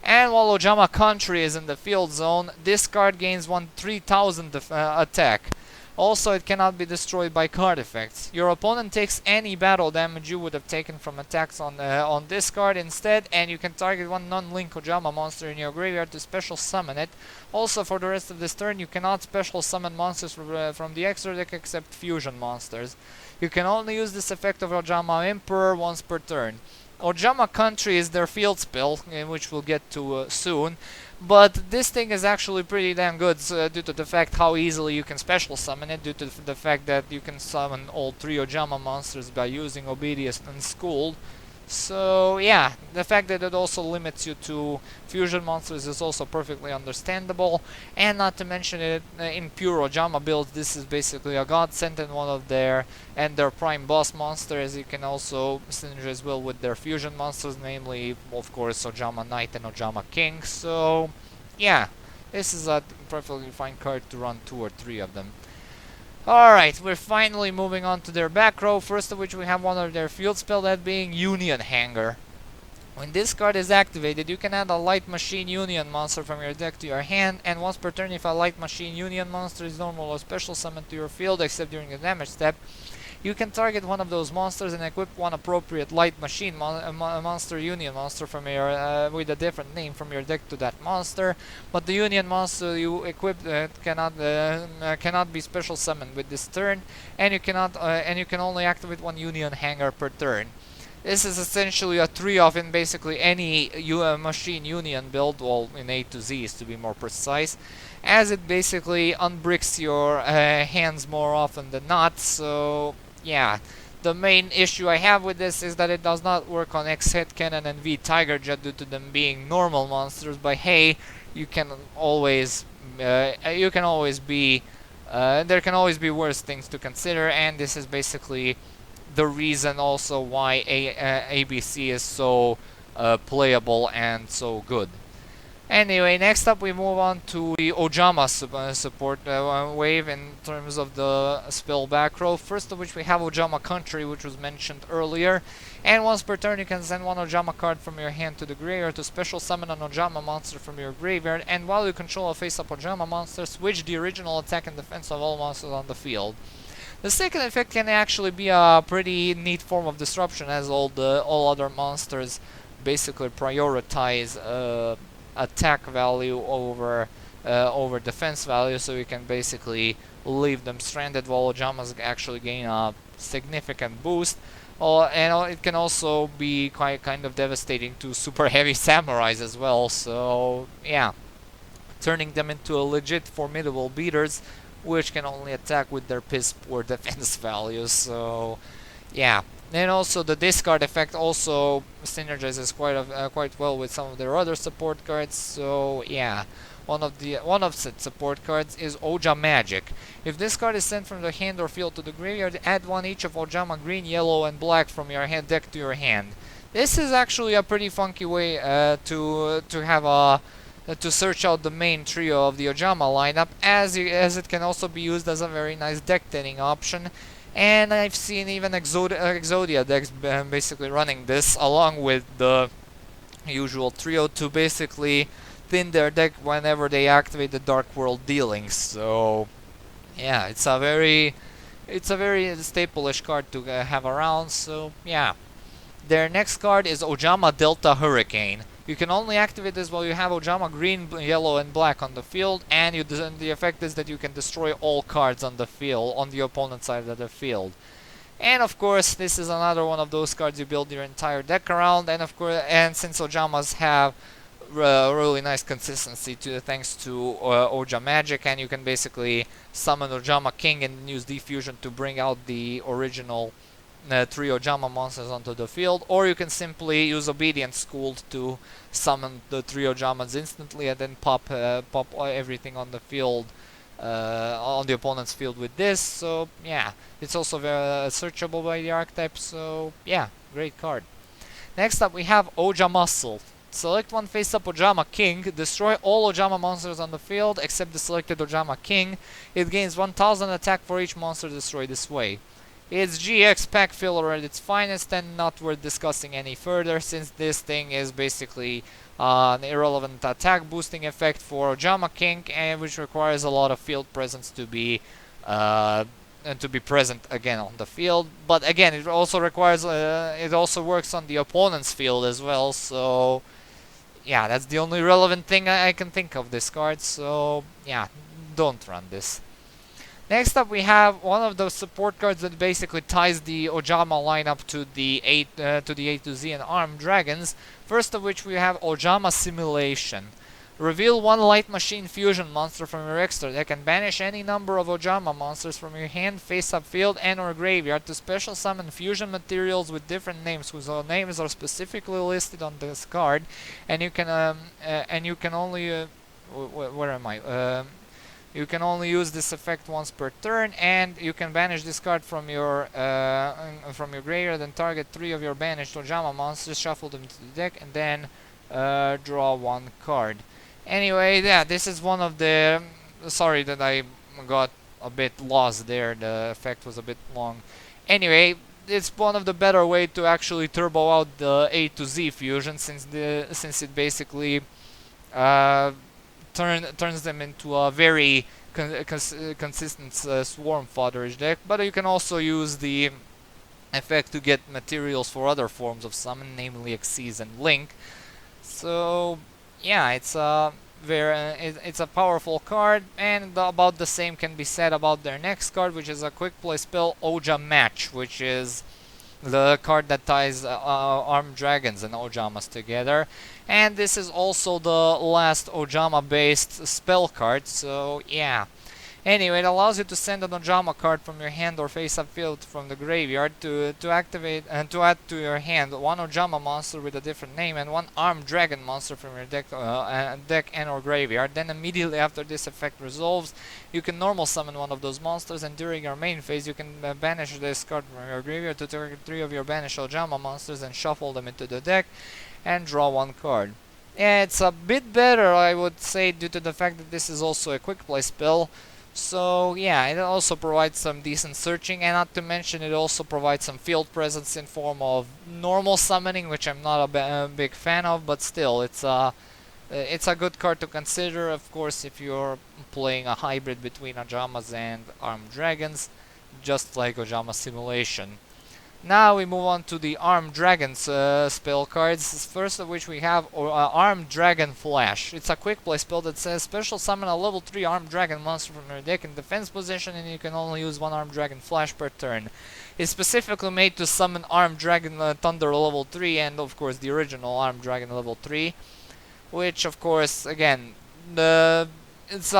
And while OJAMA Country is in the field zone, this card gains 3000 attack. Also, it cannot be destroyed by card effects. Your opponent takes any battle damage you would have taken from attacks on this card instead, and you can target one non-Link OJAMA monster in your graveyard to special summon it. Also, for the rest of this turn, you cannot special summon monsters from the extra deck except fusion monsters. You can only use this effect of OJAMA Emperor once per turn. OJAMA Country is their field spell, which we'll get to soon. But this thing is actually pretty damn good due to the fact how easily you can special summon it, due to the fact that you can summon all 3 OJAMA monsters by using Obedience and Schooled. So yeah, the fact that it also limits you to fusion monsters is also perfectly understandable, and not to mention it in pure OJAMA builds, this is basically a godsend and one of their prime boss monsters. You can also synergize as well with their fusion monsters, namely of course OJAMA Knight and OJAMA King. So yeah, this is a perfectly fine card to run 2 or 3 of them. Alright, we're finally moving on to their back row, first of which we have one of their field spell, that being Union Hanger. When this card is activated, you can add a Light Machine Union monster from your deck to your hand, and once per turn if a Light Machine Union monster is normal or special summoned to your field except during the damage step, you can target one of those monsters and equip one appropriate Light Machine monster Union monster from your with a different name from your deck to that monster. But the Union monster you equip cannot be special summoned with this turn, and you can only activate one Union Hanger per turn. This is essentially a 3-off in basically any Machine Union build, well, in A to Z is to be more precise, as it basically unbricks your hands more often than not. So yeah, the main issue I have with this is that it does not work on X Headcannon and V Tiger Jet due to them being normal monsters, but hey, there can always be worse things to consider, and this is basically the reason also why ABC is so playable and so good. Anyway, next up we move on to the OJAMA support wave in terms of the spell back row. First of which we have OJAMA Country, which was mentioned earlier. And once per turn you can send one OJAMA card from your hand to the graveyard to special summon an OJAMA monster from your graveyard. And while you control a face-up OJAMA monster, switch the original attack and defense of all monsters on the field. The second effect can actually be a pretty neat form of disruption, as all other monsters basically prioritize attack value over defense value, so you can basically leave them stranded, while Ojamas actually gain a significant boost. And it can also be quite kind of devastating to super heavy samurais as well. So yeah, turning them into a legit formidable beaters, which can only attack with their piss poor defense values. So yeah. And also the discard effect also synergizes quite well with some of their other support cards. So yeah, one of said support cards is OJAMAGIC. If this card is sent from the hand or field to the graveyard, add one each of OJAMA green, yellow, and black from your hand deck to your hand. This is actually a pretty funky way to have a to search out the main trio of the OJAMA lineup, as it can also be used as a very nice deck thinning option. And I've seen even Exodia decks basically running this along with the usual trio to basically thin their deck whenever they activate the Dark World dealings. So yeah, it's a very staple-ish card to have around. So yeah, their next card is OJAMA Delta Hurricane. You can only activate this while you have OJAMA green, yellow, and black on the field, and the effect is that you can destroy all cards on the field, on the opponent's side of the field. And of course, this is another one of those cards you build your entire deck around, and of course, since OJAMAs have really nice consistency thanks to OJAMAGIC, and you can basically summon OJAMA King and use Diffusion to bring out the original 3 OJAMA monsters onto the field, or you can simply use Obedience Schooled to summon the 3 OJAMAs instantly and then pop everything on the field, on the opponent's field with this. So yeah, it's also very searchable by the archetype, so yeah, great card. Next up we have OJAMASSIMILATIon. Select one face-up OJAMA King, destroy all OJAMA monsters on the field except the selected OJAMA King. It gains 1000 attack for each monster destroyed this way. It's GX pack filler at its finest and not worth discussing any further, since this thing is basically an irrelevant attack boosting effect for OJAMA King, and which requires a lot of field presence to be present again on the field. But again, it also requires it also works on the opponent's field as well. So yeah, that's the only relevant thing I can think of this card. So yeah, don't run this. Next up we have one of those support cards that basically ties the OJAMA lineup to the A to Z and ARM dragons. First of which we have OJAMASSIMILATIon. Reveal one Light Machine Fusion monster from your extra deck and banish any number of OJAMA monsters from your hand, face-up field, and or graveyard to special summon fusion materials with different names whose names are specifically listed on this card. And you can only where am I? You can only use this effect once per turn, and you can banish this card from your graveyard and target 3 of your banished OJAMA monsters, shuffle them to the deck, and then draw 1 card. Anyway, yeah, this is one of the... Sorry that I got a bit lost there, the effect was a bit long. Anyway, it's one of the better way to actually turbo out the A to Z fusion, since it basically turns them into a very consistent swarm fodderage deck. But you can also use the effect to get materials for other forms of summon, namely Xyz and Link. So yeah, it's a powerful card, and about the same can be said about their next card, which is a quick play spell, OJAMATCH, which is the card that ties armed dragons and OJAMAs together. And this is also the last OJAMA based spell card, so yeah. Anyway, it allows you to send an OJAMA card from your hand or face-up field from the graveyard to activate and to add to your hand 1 OJAMA monster with a different name and 1 armed dragon monster from your deck and or graveyard. Then immediately after this effect resolves, you can normal summon one of those monsters, and during your main phase you can banish this card from your graveyard to target 3 of your banished OJAMA monsters and shuffle them into the deck and draw 1 card. Yeah, it's a bit better, I would say, due to the fact that this is also a quick play spell. So yeah, it also provides some decent searching, and not to mention it also provides some field presence in form of normal summoning, which I'm not a big fan of, but still, it's a good card to consider, of course, if you're playing a hybrid between OJAMAs and armed dragons, just like OJAMASSIMILATIon. Now we move on to the Armed Dragon's spell cards, first of which we have Armed Dragon Flash. It's a quick play spell that says special summon a level 3 Armed Dragon monster from your deck in defense position, and you can only use one Armed Dragon Flash per turn. It's specifically made to summon Armed Dragon Thunder level 3 and of course the original Armed Dragon level 3, which of course again it's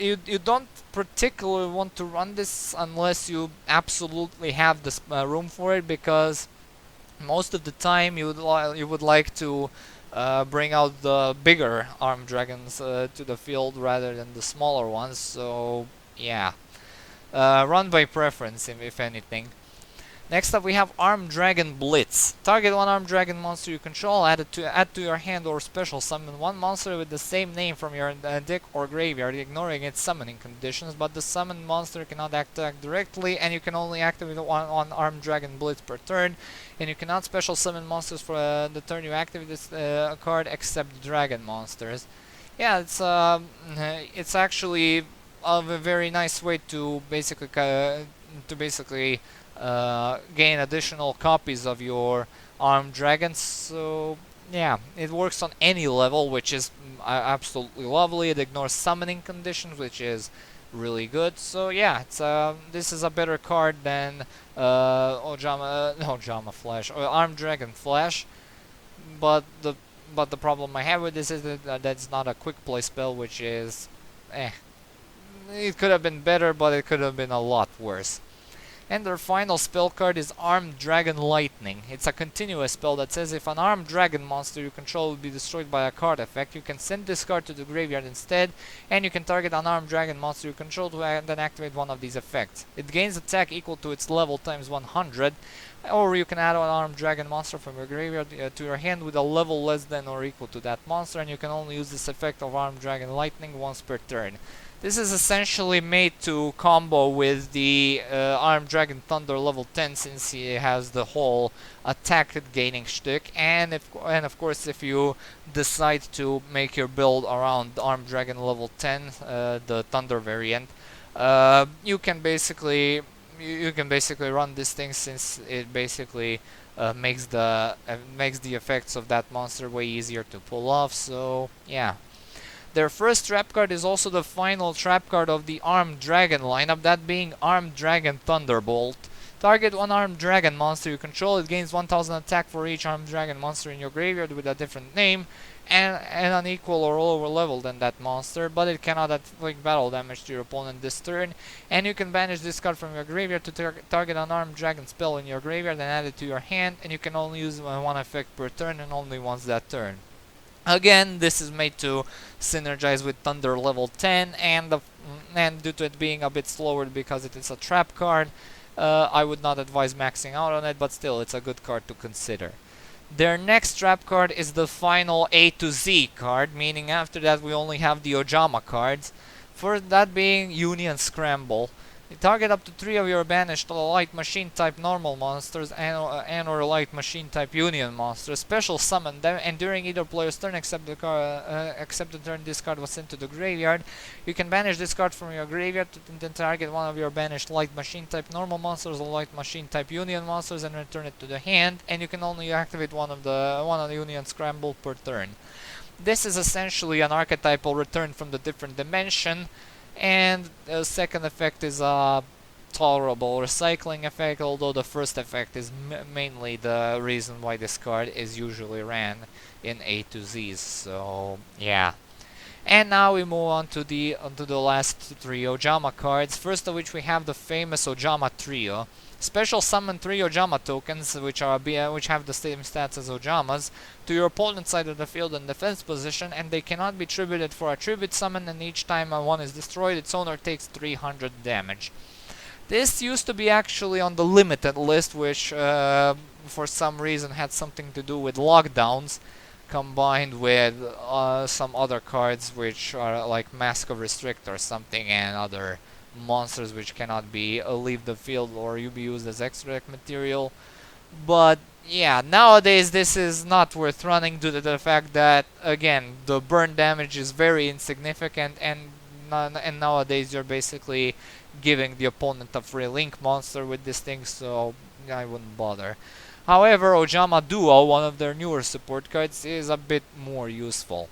you don't particularly want to run this unless you absolutely have the room for it, because most of the time you would like to bring out the bigger armed dragons to the field rather than the smaller ones. So yeah, run by preference if anything. Next up we have Armed Dragon Blitz. Target one Armed Dragon monster you control, add to your hand or special summon one monster with the same name from your deck or graveyard, ignoring its summoning conditions, but the summoned monster cannot attack directly, and you can only activate one Armed Dragon Blitz per turn, and you cannot special summon monsters for the turn you activate this card except dragon monsters. Yeah, it's actually a very nice way to basically gain additional copies of your armed dragons. So yeah, it works on any level, which is absolutely lovely. It ignores summoning conditions, which is really good. So yeah, it's this is a better card than OJAMA Flash or Armed Dragon Flash. But the problem I have with this is that that's not a quick play spell, which is it could have been better, but it could have been a lot worse. And their final spell card is Armed Dragon Lightning. It's a continuous spell that says if an armed dragon monster you control will be destroyed by a card effect, you can send this card to the graveyard instead, and you can target an armed dragon monster you control to then activate one of these effects. It gains attack equal to its level times 100, or you can add an armed dragon monster from your graveyard to your hand with a level less than or equal to that monster, and you can only use this effect of Armed Dragon Lightning once per turn. This is essentially made to combo with the Armed Dragon Thunder level 10, since he has the whole attack gaining shtick, and of course if you decide to make your build around Armed Dragon level 10, the Thunder variant, you can basically run this thing, since it basically makes the effects of that monster way easier to pull off. So yeah. Their first trap card is also the final trap card of the Armed Dragon lineup, that being Armed Dragon Thunderbolt. Target one Armed Dragon monster you control. It gains 1000 attack for each Armed Dragon monster in your graveyard with a different name and an equal or lower level than that monster, but it cannot inflict battle damage to your opponent this turn, and you can banish this card from your graveyard to target an Armed Dragon spell in your graveyard and add it to your hand, and you can only use one effect per turn and only once that turn. Again, this is made to synergize with Thunder level 10, and due to it being a bit slower because it is a trap card, I would not advise maxing out on it, but still it's a good card to consider. Their next trap card is the final A to Z card, meaning after that we only have the OJAMA cards, for that being Union Scramble. You target up to 3 of your banished light machine type normal monsters and or light machine type union monsters. Special summon them, and during either player's turn except the turn this card was sent to the graveyard, you can banish this card from your graveyard to then target one of your banished light machine type normal monsters or light machine type union monsters and return it to the hand, and you can only activate one of the Union Scramble per turn. This is essentially an archetypal return from the different dimension. And the second effect is a tolerable recycling effect, although the first effect is mainly the reason why this card is usually ran in A to Z's. So yeah. And now we move on to the last 3 OJAMA cards, first of which we have the famous OJAMA Trio. Special summon 3 OJAMA tokens, which have the same stats as OJAMA's, to your opponent's side of the field in defense position, and they cannot be tributed for a tribute summon, and each time one is destroyed, its owner takes 300 damage. This used to be actually on the limited list, which for some reason had something to do with lockdowns, combined with some other cards which are like Mask of Restrict or something, and other monsters which cannot be leave the field or be used as extract material. But yeah, nowadays this is not worth running due to the fact that, again, the burn damage is very insignificant, and nowadays you're basically giving the opponent a free link monster with this thing, so I wouldn't bother. However, OJAMA Duo, one of their newer support cards, is a bit more useful.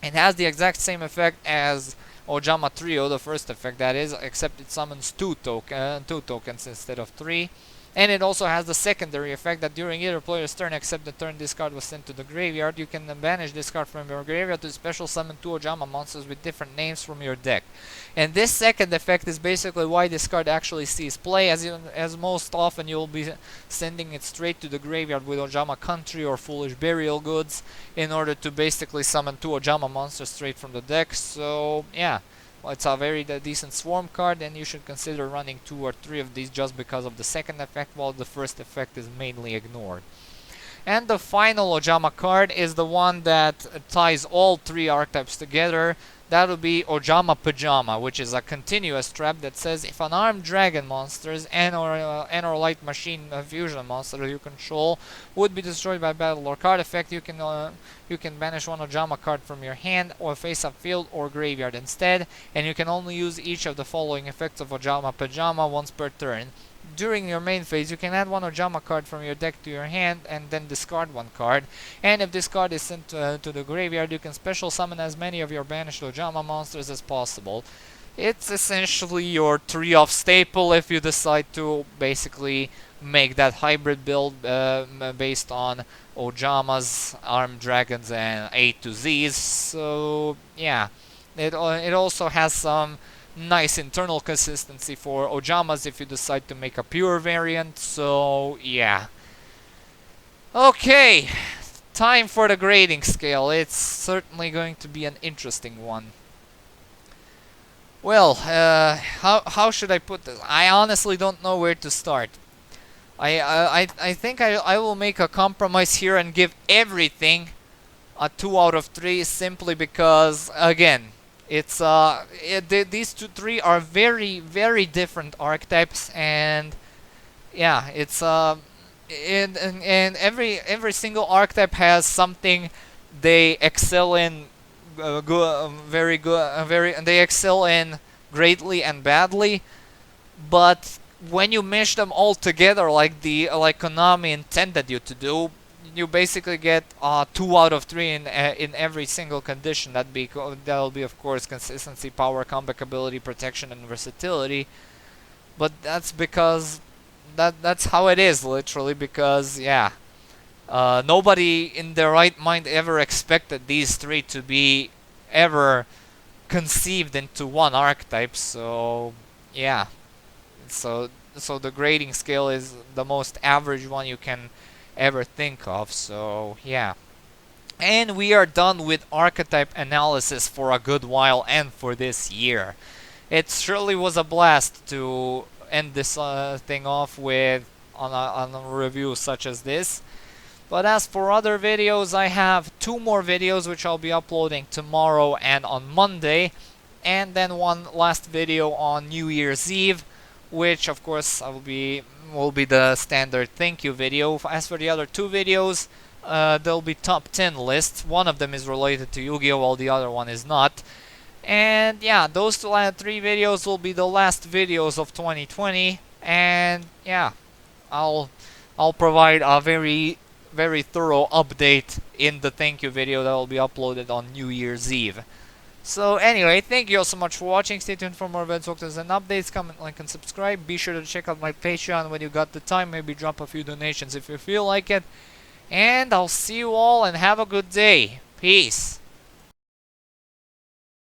It has the exact same effect as OJAMA Trio, the first effect that is, except it summons two tokens instead of 3. And it also has the secondary effect that during either player's turn except the turn this card was sent to the graveyard, you can banish this card from your graveyard to special summon 2 OJAMA monsters with different names from your deck. And this second effect is basically why this card actually sees play, as most often you'll be sending it straight to the graveyard with OJAMA Country or Foolish Burial Goods in order to basically summon 2 OJAMA monsters straight from the deck. So yeah. Well, it's a very decent swarm card, and you should consider running 2 or 3 of these just because of the second effect, while the first effect is mainly ignored. And the final OJAMA card is the one that ties all 3 archetypes together. That would be OJAMA Pajama, which is a continuous trap that says if an armed dragon monsters and/or light machine fusion monster you control would be destroyed by battle or card effect, you can banish one OJAMA card from your hand or face-up field or graveyard instead, and you can only use each of the following effects of OJAMA Pajama once per turn. During your main phase, you can add one OJAMA card from your deck to your hand and then discard one card. And if this card is sent to the graveyard, you can special summon as many of your banished OJAMA monsters as possible. It's essentially your 3-off staple if you decide to basically make that hybrid build based on OJAMAs, Armed Dragons, and A to Zs. So yeah, it also has some nice internal consistency for OJAMAs if you decide to make a pure variant. So yeah. Okay, time for the grading scale. It's certainly going to be an interesting one. Well, how should I put this? I honestly don't know where to start. I think I will make a compromise here and give everything a 2 out of 3 simply because, again, it's these 3 are very, very different archetypes, and yeah, it's and every single archetype has something they excel in, very good, they excel in greatly and badly. But when you mesh them all together, like Konami intended you to do, you basically get 2 out of 3 in every single condition. That'll be of course consistency, power, comeback ability, protection, and versatility. But that's because that's how it is, literally. Because yeah, nobody in their right mind ever expected these 3 to be ever conceived into one archetype. So yeah, so the grading scale is the most average one you can ever think of. So yeah, and we are done with archetype analysis for a good while and for this year. It surely was a blast to end this thing off with on a review such as this. But as for other videos, I have 2 more videos which I'll be uploading tomorrow and on Monday, and then one last video on New Year's Eve, which of course will be the standard thank you video. As for the other 2 videos, they'll be top 10 lists. One of them is related to Yu-Gi-Oh, while the other one is not. And yeah, those 3 videos will be the last videos of 2020. And yeah, I'll provide a very, very thorough update in the thank you video that will be uploaded on New Year's Eve. So anyway, thank you all so much for watching. Stay tuned for more events, walkthroughs, and updates. Comment, like, and subscribe. Be sure to check out my Patreon when you got the time. Maybe drop a few donations if you feel like it. And I'll see you all and have a good day. Peace.